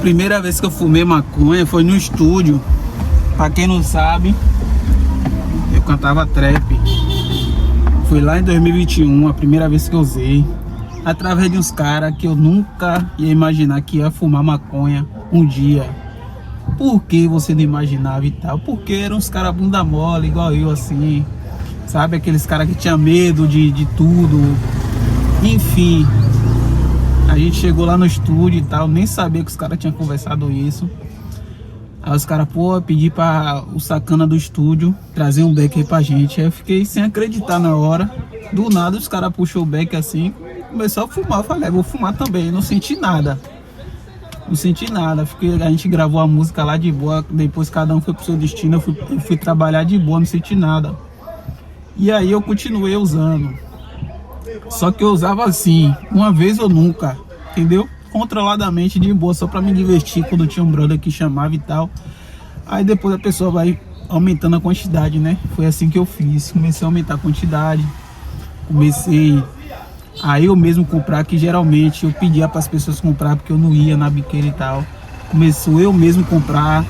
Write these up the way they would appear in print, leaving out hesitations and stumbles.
Primeira vez que eu fumei maconha foi no estúdio. Pra quem não sabe, eu cantava trap. Foi lá em 2021, a primeira vez que eu usei. Através de uns caras que eu nunca ia imaginar que ia fumar maconha um dia. Por que você não imaginava e tal? Porque eram uns caras bunda mole, igual eu, assim. Sabe, aqueles caras que tinha medo de tudo. Enfim, a gente chegou lá no estúdio e tal, nem sabia que os caras tinham conversado isso. Aí os caras, pô, pedi para o sacana do estúdio trazer um beck aí pra gente. Aí eu fiquei sem acreditar na hora. Do nada os caras puxou o beck assim, começou a fumar. Eu falei, vou fumar também. Não senti nada. Não senti nada. A gente gravou a música lá de boa. Depois cada um foi pro seu destino. Eu fui trabalhar de boa, não senti nada. E aí eu continuei usando. Só que eu usava assim, uma vez ou nunca, entendeu? Controladamente, de boa, só pra me divertir quando tinha um brother que chamava e tal. Aí depois a pessoa vai aumentando a quantidade, né? Foi assim que eu fiz. Comecei a aumentar a quantidade. Comecei a eu mesmo comprar, que geralmente eu pedia para as pessoas comprar porque eu não ia na biqueira e tal. Começou eu mesmo comprar.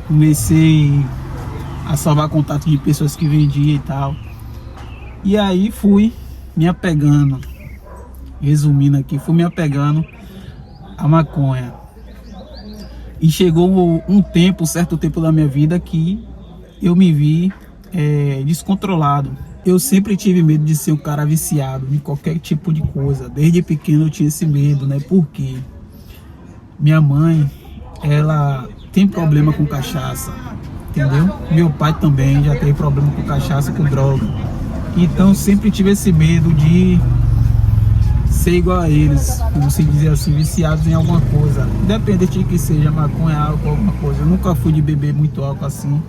Comecei a salvar contato de pessoas que vendiam e tal. E aí fui me apegando, resumindo aqui, fui me apegando à maconha. E chegou um certo tempo da minha vida que eu me vi descontrolado. Eu sempre tive medo de ser um cara viciado em qualquer tipo de coisa. Desde pequeno eu tinha esse medo, né? Porque minha mãe, ela tem problema com cachaça, entendeu? Meu pai também já teve problema com cachaça, com droga. Então sempre tive esse medo de ser igual a eles, como se dizer assim, viciados em alguma coisa, independente de que seja maconha, álcool, alguma coisa. Eu nunca fui de beber muito álcool assim,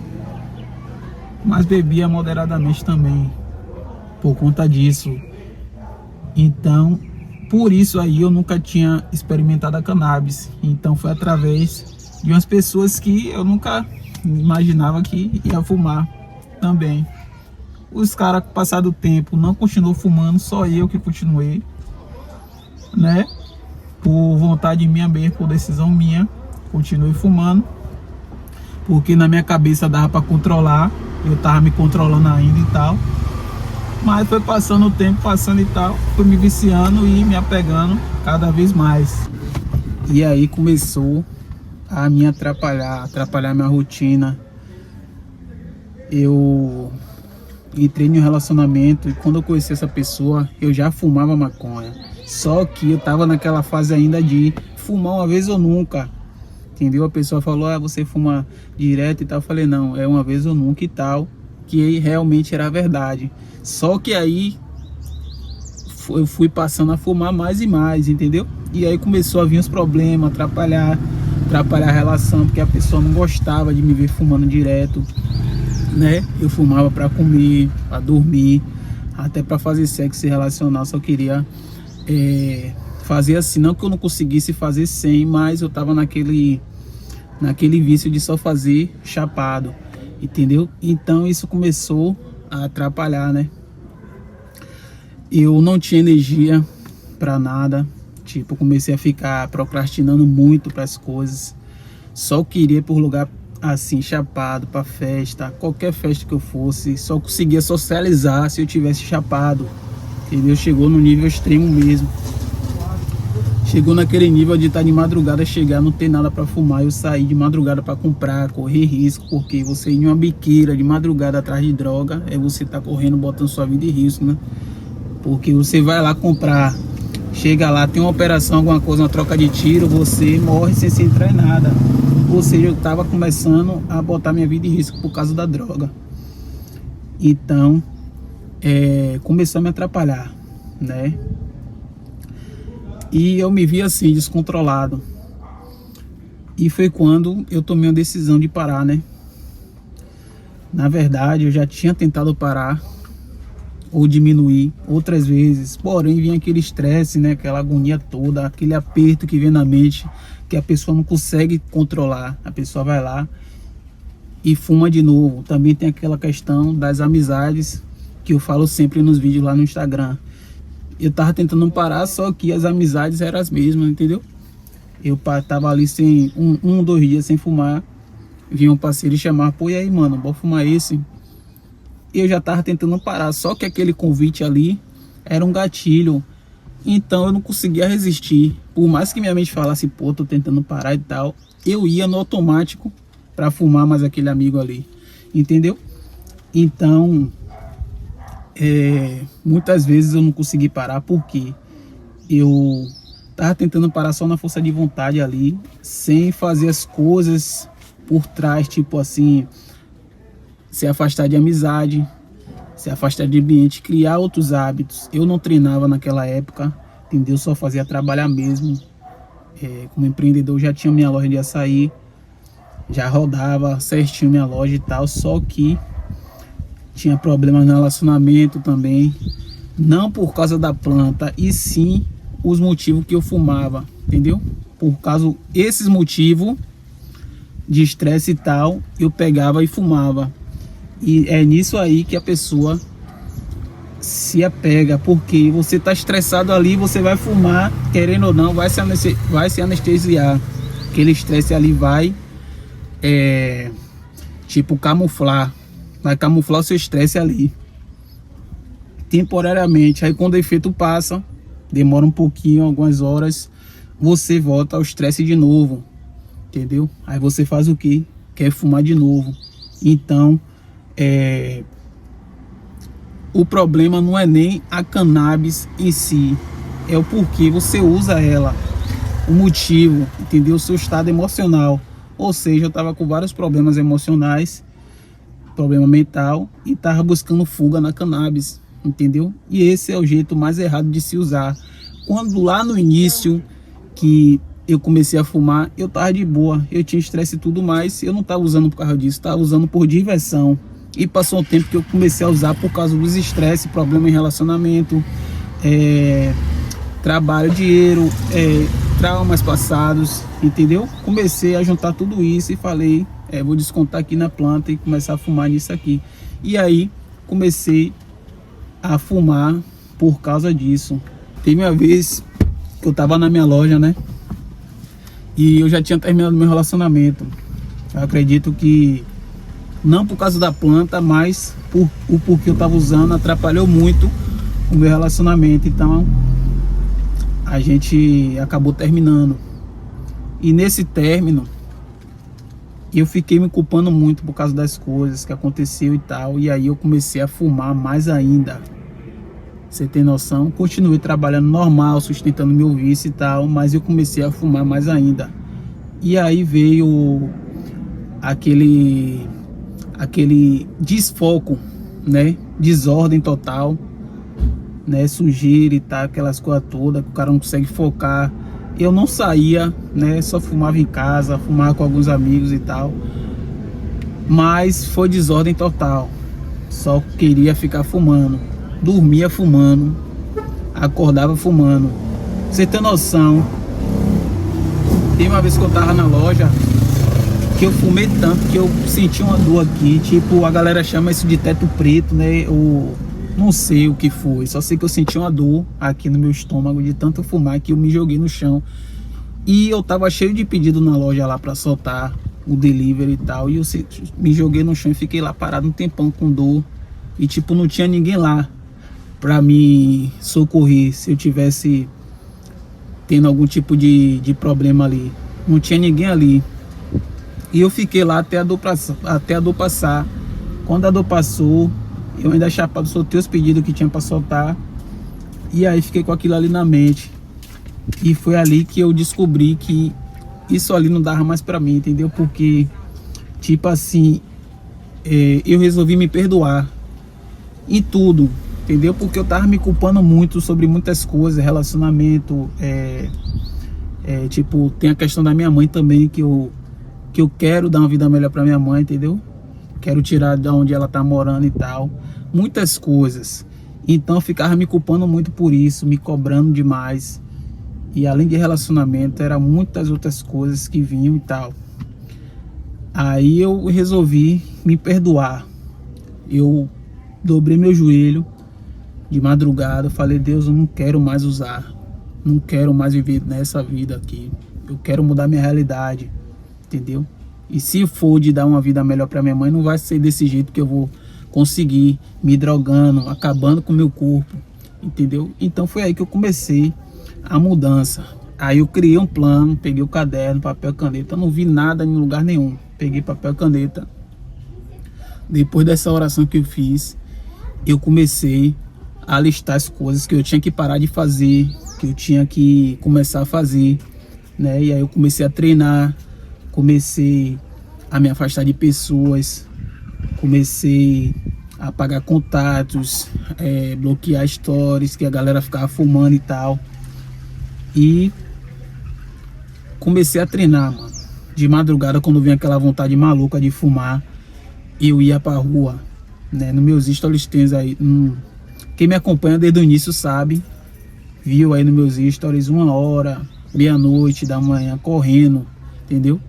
mas bebia moderadamente também, por conta disso. Então, por isso aí eu nunca tinha experimentado a cannabis. Então foi através de umas pessoas que eu nunca imaginava que ia fumar também. Os caras, com o passar do tempo, não continuou fumando, só eu que continuei, né? Por vontade minha mesmo, por decisão minha, continuei fumando. Porque na minha cabeça dava para controlar, eu tava me controlando ainda e tal. Mas foi passando o tempo, passando e tal, fui me viciando e me apegando cada vez mais. E aí começou a me atrapalhar minha rotina. Eu entrei em um relacionamento e quando eu conheci essa pessoa, eu já fumava maconha. Só que eu tava naquela fase ainda de fumar uma vez ou nunca, entendeu? A pessoa falou, você fuma direto e tal. Eu falei, não, é uma vez ou nunca e tal, que realmente era verdade. Só que aí eu fui passando a fumar mais e mais, entendeu? E aí começou a vir os problemas, atrapalhar a relação, porque a pessoa não gostava de me ver fumando direto, né? Eu fumava para comer, para dormir, até para fazer sexo e relacionar. Só queria fazer assim, não que eu não conseguisse fazer sem, mas eu tava naquele vício de só fazer chapado, entendeu? Então isso começou a atrapalhar, né? Eu não tinha energia para nada, tipo, comecei a ficar procrastinando muito para as coisas. Só queria ir por lugar assim, chapado, pra festa, qualquer festa que eu fosse, só conseguia socializar se eu tivesse chapado, entendeu? Chegou no nível extremo mesmo. Chegou naquele nível de estar de madrugada, chegar, não ter nada pra fumar, eu saí de madrugada pra comprar, correr risco, porque você ir em uma biqueira de madrugada atrás de droga, você tá correndo, botando sua vida em risco, né? Porque você vai lá comprar, chega lá, tem uma operação, alguma coisa, uma troca de tiro, você morre sem se entrar em nada. Ou seja, eu estava começando a botar minha vida em risco por causa da droga. Então, começou a me atrapalhar, né? E eu me vi assim, descontrolado. E foi quando eu tomei a decisão de parar, né? Na verdade, eu já tinha tentado parar ou diminuir outras vezes, porém vinha aquele estresse, né? Aquela agonia toda, aquele aperto que vem na mente, que a pessoa não consegue controlar. A pessoa vai lá e fuma de novo. Também tem aquela questão das amizades, que eu falo sempre nos vídeos lá no Instagram. Eu tava tentando parar, só que as amizades eram as mesmas, entendeu? Eu tava ali sem dois dias sem fumar. Vinha um parceiro e chamava, pô, e aí, mano, bora fumar esse? Eu já tava tentando parar, só que aquele convite ali era um gatilho. Então eu não conseguia resistir. Por mais que minha mente falasse, pô, tô tentando parar e tal, eu ia no automático pra fumar mais aquele amigo ali. Entendeu? Então, muitas vezes eu não consegui parar porque eu tava tentando parar só na força de vontade ali, sem fazer as coisas por trás, tipo assim, se afastar de amizade, se afastar de ambiente, criar outros hábitos. Eu não treinava naquela época, entendeu? Só fazia trabalhar mesmo. Como empreendedor já tinha minha loja de açaí, já rodava certinho minha loja e tal, só que tinha problemas no relacionamento também, não por causa da planta, e sim os motivos que eu fumava, entendeu? Por causa esses motivos de estresse e tal, eu pegava e fumava. E é nisso aí que a pessoa se apega, porque você tá estressado ali, você vai fumar, querendo ou não, vai se anestesiar. Aquele estresse ali vai, tipo, vai camuflar o seu estresse ali, temporariamente. Aí quando o efeito passa, demora um pouquinho, algumas horas, você volta ao estresse de novo, entendeu? Aí você faz o quê? Quer fumar de novo. Então, o problema não é nem a cannabis em si, é o porquê você usa ela, o motivo, entendeu? O seu estado emocional. Ou seja, eu tava com vários problemas emocionais, problema mental, e tava buscando fuga na cannabis, entendeu? E esse é o jeito mais errado de se usar. Quando lá no início que eu comecei a fumar, eu tava de boa, eu tinha estresse e tudo mais, eu não tava usando por causa disso, tava usando por diversão. E passou um tempo que eu comecei a usar por causa dos estresses, problema em relacionamento, trabalho, dinheiro, traumas passados, entendeu? Comecei a juntar tudo isso e falei, vou descontar aqui na planta e começar a fumar nisso aqui. E aí comecei a fumar por causa disso. Teve uma vez que eu tava na minha loja, né? E eu já tinha terminado meu relacionamento. Eu acredito que não por causa da planta, mas o porquê eu tava usando atrapalhou muito o meu relacionamento. Então a gente acabou terminando. E nesse término eu fiquei me culpando muito por causa das coisas que aconteceu e tal. E aí eu comecei a fumar mais ainda. Você tem noção? Continuei trabalhando normal, sustentando meu vício e tal, mas eu comecei a fumar mais ainda. E aí veio aquele desfoco, né? Desordem total, né? Sujeira e tal, aquelas coisas todas que o cara não consegue focar. Eu não saía, né? Só fumava em casa, fumava com alguns amigos e tal. Mas foi desordem total. Só queria ficar fumando. Dormia fumando, acordava fumando. Você tem noção? Tem uma vez que eu tava na loja, que eu fumei tanto que eu senti uma dor aqui. Tipo, a galera chama isso de teto preto, né? Ou não sei o que foi. Só sei que eu senti uma dor aqui no meu estômago de tanto fumar que eu me joguei no chão. E eu tava cheio de pedido na loja lá pra soltar o delivery e tal. E eu me joguei no chão e fiquei lá parado um tempão com dor. E tipo, não tinha ninguém lá para me socorrer se eu tivesse tendo algum tipo de problema ali. Não tinha ninguém ali. E eu fiquei lá até a dor passar. Quando a dor passou, eu ainda chapado, soltei os pedidos que tinha para soltar. E aí fiquei com aquilo ali na mente. E foi ali que eu descobri que isso ali não dava mais para mim, entendeu? Porque, tipo assim, eu resolvi me perdoar em tudo. Entendeu? Porque eu tava me culpando muito sobre muitas coisas, relacionamento, tipo, tem a questão da minha mãe também, que eu quero dar uma vida melhor pra minha mãe, entendeu? Quero tirar de onde ela tá morando e tal, muitas coisas. Então eu ficava me culpando muito por isso, me cobrando demais. E além de relacionamento, eram muitas outras coisas que vinham e tal. Aí eu resolvi me perdoar. Eu dobrei meu joelho de madrugada, falei, Deus, eu não quero mais usar, não quero mais viver nessa vida aqui, eu quero mudar minha realidade, entendeu? E se for de dar uma vida melhor para minha mãe, não vai ser desse jeito que eu vou conseguir, me drogando, acabando com o meu corpo, entendeu? Então foi aí que eu comecei a mudança. Aí eu criei um plano, peguei o caderno, papel e caneta, não vi nada em lugar nenhum. Peguei papel e caneta. Depois dessa oração que eu fiz, eu comecei a listar as coisas que eu tinha que parar de fazer, que eu tinha que começar a fazer, né? E aí eu comecei a treinar, comecei a me afastar de pessoas, comecei a apagar contatos, bloquear stories que a galera ficava fumando e tal. E comecei a treinar, mano. De madrugada, quando vinha aquela vontade maluca de fumar, eu ia pra rua, né? Nos meus stories tem aí. Quem me acompanha desde o início sabe, viu aí nos meus stories 1h, meia-noite da manhã, correndo, entendeu?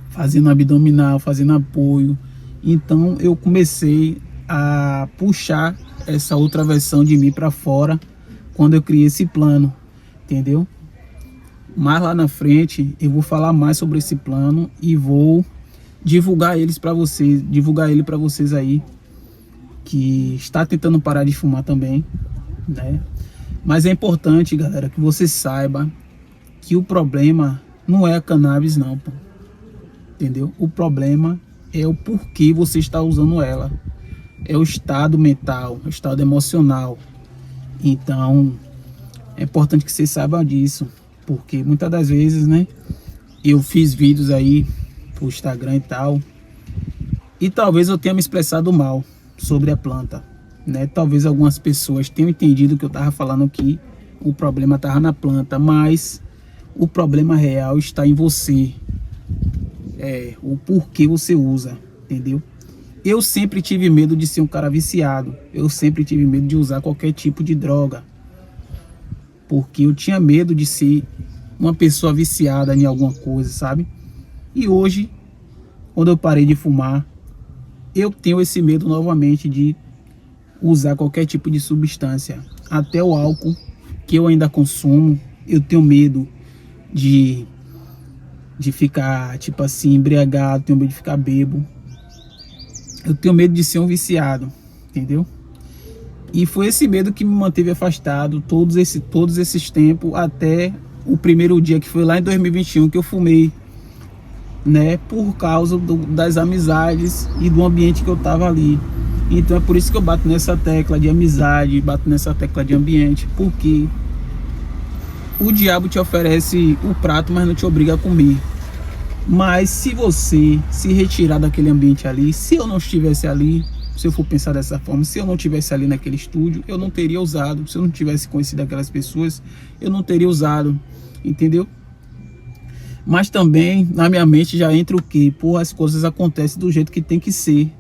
Fazendo abdominal, fazendo apoio. Então eu comecei a puxar essa outra versão de mim pra fora quando eu criei esse plano, entendeu? Mas lá na frente eu vou falar mais sobre esse plano e vou divulgar ele para vocês aí que está tentando parar de fumar também, né? Mas é importante, galera, que você saiba que o problema não é a cannabis não, pô. Entendeu? O problema é o porquê você está usando ela. É o estado mental, o estado emocional. Então, é importante que você saiba disso. Porque muitas das vezes, né, eu fiz vídeos aí pro Instagram e tal, e talvez eu tenha me expressado mal sobre a planta, né? Talvez algumas pessoas tenham entendido que eu tava falando que o problema tava na planta, mas o problema real está em você. O porquê você usa, entendeu? Eu sempre tive medo de ser um cara viciado, eu sempre tive medo de usar qualquer tipo de droga, porque eu tinha medo de ser uma pessoa viciada em alguma coisa, sabe? E hoje, quando eu parei de fumar, eu tenho esse medo novamente de usar qualquer tipo de substância. Até o álcool, que eu ainda consumo, eu tenho medo de ficar, tipo assim, embriagado, tenho medo de ficar bêbado. Eu tenho medo de ser um viciado, entendeu? E foi esse medo que me manteve afastado todos esses tempos, até o primeiro dia, que foi lá em 2021, que eu fumei, né? Por causa das amizades e do ambiente que eu tava ali. Então é por isso que eu bato nessa tecla de amizade, bato nessa tecla de ambiente, porque o diabo te oferece o prato, mas não te obriga a comer. Mas se você se retirar daquele ambiente ali, se eu não estivesse ali, se eu for pensar dessa forma, se eu não estivesse ali naquele estúdio, eu não teria usado. Se eu não tivesse conhecido aquelas pessoas, eu não teria usado, entendeu? Mas também na minha mente já entra o que? Pô, as coisas acontecem do jeito que tem que ser,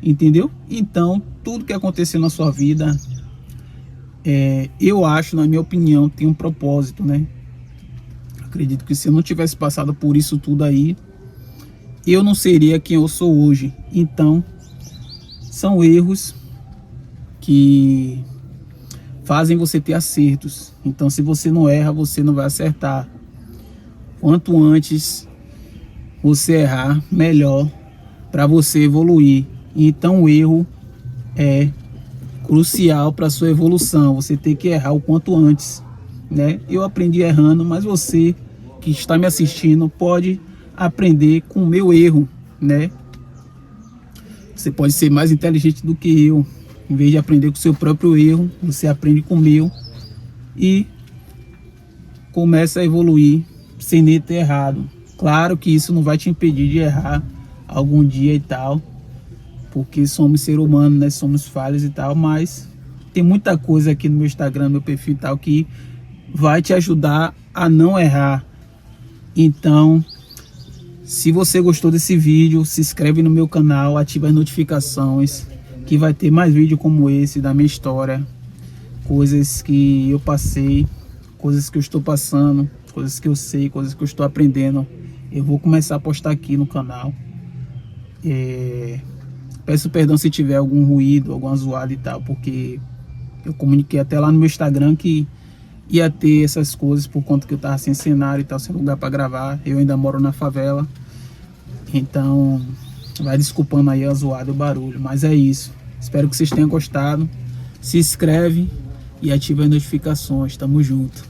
entendeu? Então, tudo que acontecer na sua vida, eu acho, na minha opinião, tem um propósito, né? Acredito que se eu não tivesse passado por isso tudo aí, eu não seria quem eu sou hoje. Então, são erros que fazem você ter acertos. Então, se você não erra, você não vai acertar. Quanto antes você errar, melhor para você evoluir. Então, o erro é crucial para sua evolução. Você tem que errar o quanto antes, né? Eu aprendi errando, mas você que está me assistindo pode aprender com o meu erro, né? Você pode ser mais inteligente do que eu. Em vez de aprender com o seu próprio erro, você aprende com o meu e começa a evoluir sem nem ter errado. Claro que isso não vai te impedir de errar algum dia e tal, porque somos seres humanos, né? Somos falhos e tal, mas tem muita coisa aqui no meu Instagram, no meu perfil e tal, que vai te ajudar a não errar. Então, se você gostou desse vídeo, se inscreve no meu canal, ativa as notificações, que vai ter mais vídeo como esse da minha história, coisas que eu passei, coisas que eu estou passando, coisas que eu sei, coisas que eu estou aprendendo. Eu vou começar a postar aqui no canal. Peço perdão se tiver algum ruído, alguma zoada e tal, porque eu comuniquei até lá no meu Instagram que ia ter essas coisas por conta que eu tava sem cenário e tal, sem lugar para gravar. Eu ainda moro na favela, então vai desculpando aí a zoada e o barulho, mas é isso. Espero que vocês tenham gostado. Se inscreve e ativa as notificações. Tamo junto.